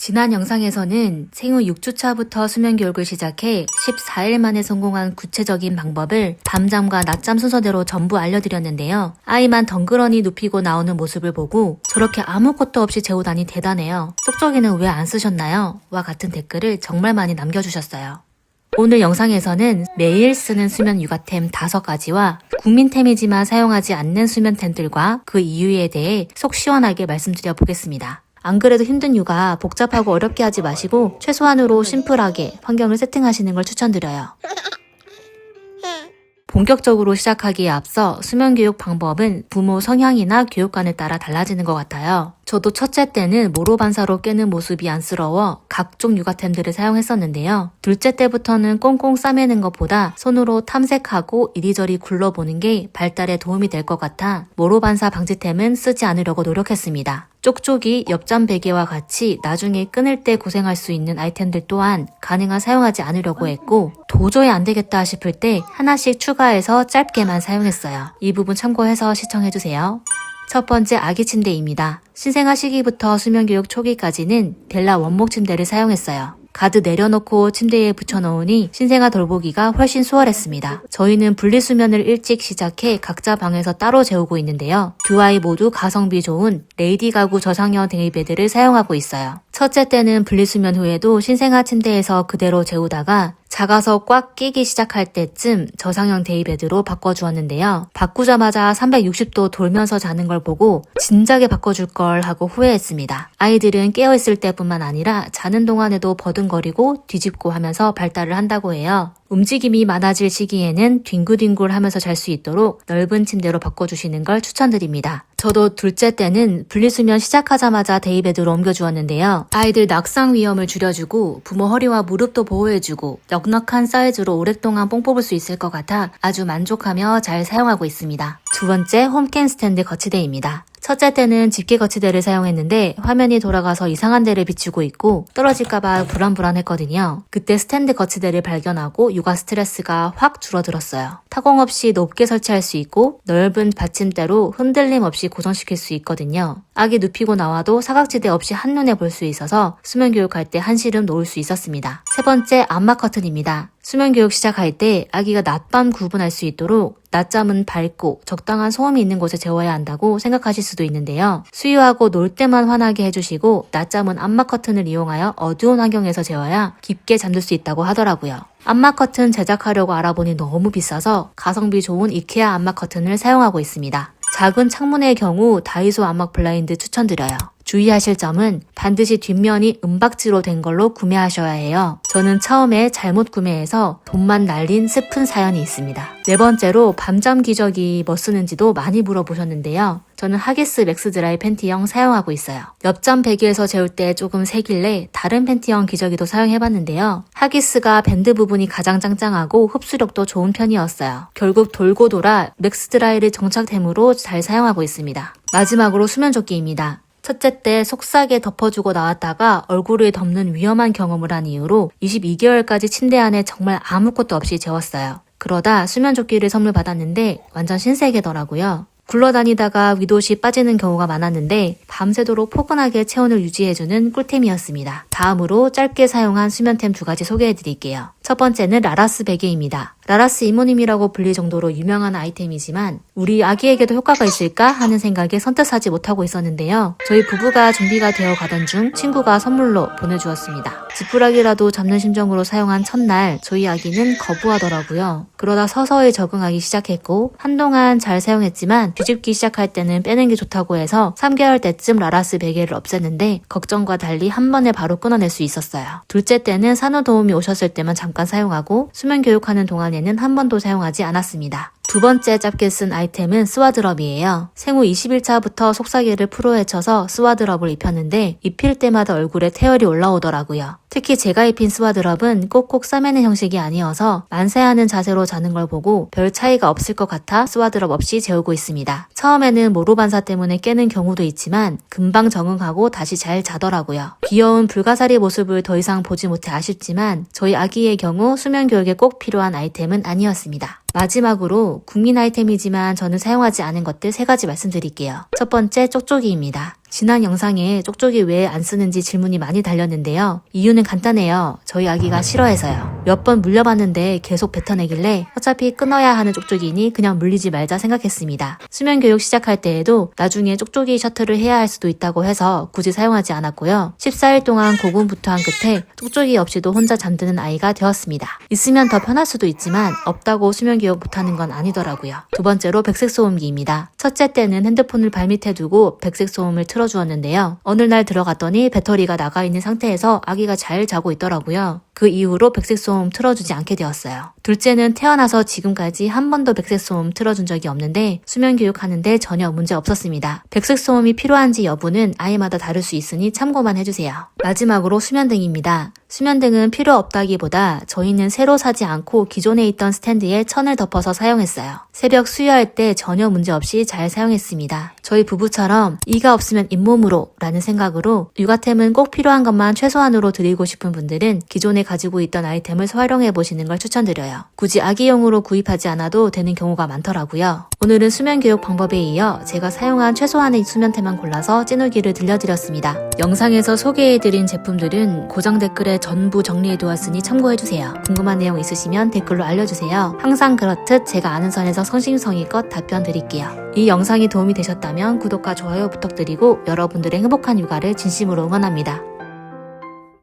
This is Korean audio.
지난 영상에서는 생후 6주차부터 수면 교육을 시작해 14일 만에 성공한 구체적인 방법을 밤잠과 낮잠 순서대로 전부 알려드렸는데요. 아이만 덩그러니 눕히고 나오는 모습을 보고 저렇게 아무것도 없이 재우다니 대단해요. 쪽쪽이는 왜 안 쓰셨나요? 와 같은 댓글을 정말 많이 남겨주셨어요. 오늘 영상에서는 매일 쓰는 수면 육아템 5가지와 국민템이지만 사용하지 않는 수면템들과 그 이유에 대해 속 시원하게 말씀드려 보겠습니다. 안 그래도 힘든 육아 복잡하고 어렵게 하지 마시고 최소한으로 심플하게 환경을 세팅하시는 걸 추천드려요. 본격적으로 시작하기에 앞서 수면교육 방법은 부모 성향이나 교육관에 따라 달라지는 것 같아요. 저도 첫째 때는 모로반사로 깨는 모습이 안쓰러워 각종 육아템들을 사용했었는데요. 둘째 때부터는 꽁꽁 싸매는 것보다 손으로 탐색하고 이리저리 굴러보는 게 발달에 도움이 될 것 같아 모로반사 방지템은 쓰지 않으려고 노력했습니다. 쪽쪽이 옆잠 베개와 같이 나중에 끊을 때 고생할 수 있는 아이템들 또한 가능한 사용하지 않으려고 했고 도저히 안 되겠다 싶을 때 하나씩 추가해서 짧게만 사용했어요. 이 부분 참고해서 시청해주세요. 첫 번째 아기 침대입니다. 신생아 시기부터 수면교육 초기까지는 델라 원목 침대를 사용했어요. 가드 내려놓고 침대에 붙여놓으니 신생아 돌보기가 훨씬 수월했습니다. 저희는 분리수면을 일찍 시작해 각자 방에서 따로 재우고 있는데요. 두 아이 모두 가성비 좋은 레이디 가구 저상형 데이베드를 사용하고 있어요. 첫째 때는 분리수면 후에도 신생아 침대에서 그대로 재우다가 작아서 꽉 끼기 시작할 때쯤 저상형 데이베드로 바꿔주었는데요. 바꾸자마자 360도 돌면서 자는 걸 보고 진작에 바꿔줄 걸 하고 후회했습니다. 아이들은 깨어있을 때뿐만 아니라 자는 동안에도 버둥거리고 뒤집고 하면서 발달을 한다고 해요. 움직임이 많아질 시기에는 뒹굴뒹굴 하면서 잘 수 있도록 넓은 침대로 바꿔주시는 걸 추천드립니다. 저도 둘째 때는 분리수면 시작하자마자 데이베드로 옮겨주었는데요. 아이들 낙상 위험을 줄여주고 부모 허리와 무릎도 보호해주고 넉넉한 사이즈로 오랫동안 뽕 뽑을 수 있을 것 같아 아주 만족하며 잘 사용하고 있습니다. 두 번째 홈캠 스탠드 거치대입니다. 첫째 때는 집게 거치대를 사용했는데 화면이 돌아가서 이상한 데를 비추고 있고 떨어질까봐 불안불안했거든요. 그때 스탠드 거치대를 발견하고 육아 스트레스가 확 줄어들었어요. 타공 없이 높게 설치할 수 있고 넓은 받침대로 흔들림 없이 고정시킬 수 있거든요. 아기 눕히고 나와도 사각지대 없이 한눈에 볼 수 있어서 수면 교육할 때 한시름 놓을 수 있었습니다. 세 번째 암막 커튼입니다. 수면 교육 시작할 때 아기가 낮밤 구분할 수 있도록 낮잠은 밝고 적당한 소음이 있는 곳에 재워야 한다고 생각하실 수도 있는데요. 수유하고 놀 때만 환하게 해주시고 낮잠은 암막 커튼을 이용하여 어두운 환경에서 재워야 깊게 잠들 수 있다고 하더라고요. 암막 커튼 제작하려고 알아보니 너무 비싸서 가성비 좋은 이케아 암막 커튼을 사용하고 있습니다. 작은 창문의 경우 다이소 암막 블라인드 추천드려요. 주의하실 점은 반드시 뒷면이 은박지로 된 걸로 구매하셔야 해요. 저는 처음에 잘못 구매해서 돈만 날린 슬픈 사연이 있습니다. 네 번째로 밤잠 기저귀 뭐 쓰는지도 많이 물어보셨는데요. 저는 하기스 맥스드라이 팬티형 사용하고 있어요. 옆잠 베개에서 재울 때 조금 새길래 다른 팬티형 기저귀도 사용해봤는데요. 하기스가 밴드 부분이 가장 짱짱하고 흡수력도 좋은 편이었어요. 결국 돌고 돌아 맥스드라이를 정착템으로 잘 사용하고 있습니다. 마지막으로 수면조끼입니다. 첫째 때 속삭에 덮어주고 나왔다가 얼굴을 덮는 위험한 경험을 한 이후로 22개월까지 침대 안에 정말 아무것도 없이 재웠어요. 그러다 수면조끼를 선물 받았는데 완전 신세계더라고요. 굴러다니다가 위도시 빠지는 경우가 많았는데 밤새도록 포근하게 체온을 유지해주는 꿀템이었습니다. 다음으로 짧게 사용한 수면템 2가지 소개해드릴게요. 첫 번째는 라라스 베개입니다. 라라스 이모님이라고 불릴 정도로 유명한 아이템이지만 우리 아기에게도 효과가 있을까 하는 생각에 선뜻 사지 못하고 있었는데요. 저희 부부가 준비가 되어 가던 중 친구가 선물로 보내주었습니다. 지푸라기라도 잡는 심정으로 사용한 첫날 저희 아기는 거부하더라고요. 그러다 서서히 적응하기 시작했고 한동안 잘 사용했지만 뒤집기 시작할 때는 빼는 게 좋다고 해서 3개월 때쯤 라라스 베개를 없앴는데 걱정과 달리 한 번에 바로 끊어낼 수 있었어요. 둘째 때는 산후도우미 오셨을 때만 잠깐 사용하고 수면 교육하는 동안에는 한 번도 사용하지 않았습니다. 두 번째 짧게 쓴 아이템은 스와드럽이에요. 생후 20일차부터 속삭이를 프로 헤쳐서 스와드럽을 입혔는데 입힐 때마다 얼굴에 태열이 올라오더라고요. 특히 제가 입힌 스와드럽은 꼭꼭 싸매는 형식이 아니어서 만세하는 자세로 자는 걸 보고 별 차이가 없을 것 같아 스와드럽 없이 재우고 있습니다. 처음에는 모로반사 때문에 깨는 경우도 있지만 금방 적응하고 다시 잘 자더라고요. 귀여운 불가사리 모습을 더 이상 보지 못해 아쉽지만 저희 아기의 경우 수면 교육에 꼭 필요한 아이템은 아니었습니다. 마지막으로 국민 아이템이지만 저는 사용하지 않은 것들 3가지 말씀드릴게요. 첫 번째 쪽쪽이입니다. 지난 영상에 쪽쪽이 왜 안 쓰는지 질문이 많이 달렸는데요. 이유는 간단해요. 저희 아기가 싫어해서요. 몇 번 물려봤는데 계속 뱉어내길래 어차피 끊어야 하는 쪽쪽이니 그냥 물리지 말자 생각했습니다. 수면 교육 시작할 때에도 나중에 쪽쪽이 셔틀을 해야 할 수도 있다고 해서 굳이 사용하지 않았고요. 14일 동안 고군분투한 끝에 쪽쪽이 없이도 혼자 잠드는 아이가 되었습니다. 있으면 더 편할 수도 있지만 없다고 수면 교육 못하는 건 아니더라고요. 두 번째로 백색 소음기입니다. 첫째 때는 핸드폰을 발밑에 두고 백색 소음을 틀어주었는데요. 어느 날 들어갔더니 배터리가 나가 있는 상태에서 아기가 잘 자고 있더라고요. 그 이후로 백색 소음 틀어주지 않게 되었어요. 둘째는 태어나서 지금까지 한 번도 백색 소음 틀어준 적이 없는데 수면 교육하는데 전혀 문제 없었습니다. 백색 소음이 필요한지 여부는 아이마다 다를 수 있으니 참고만 해주세요. 마지막으로 수면등입니다. 수면등은 필요 없다기보다 저희는 새로 사지 않고 기존에 있던 스탠드에 천을 덮어서 사용했어요. 새벽 수유할 때 전혀 문제 없이 잘 사용했습니다. 저희 부부처럼 이가 없으면 잇몸으로 라는 생각으로 육아템은 꼭 필요한 것만 최소한으로 드리고 싶은 분들은 기존에 가지고 있던 아이템을 활용해 보시는 걸 추천드려요. 굳이 아기용으로 구입하지 않아도 되는 경우가 많더라고요. 오늘은 수면 교육 방법에 이어 제가 사용한 최소한의 수면템만 골라서 찐후기를 들려드렸습니다. 영상에서 소개해드린 제품들은 고정 댓글에 전부 정리해두었으니 참고해주세요. 궁금한 내용 있으시면 댓글로 알려주세요. 항상 그렇듯 제가 아는 선에서 성심성의껏 답변 드릴게요. 이 영상이 도움이 되셨다면 구독과 좋아요 부탁드리고 여러분들의 행복한 육아를 진심으로 응원합니다.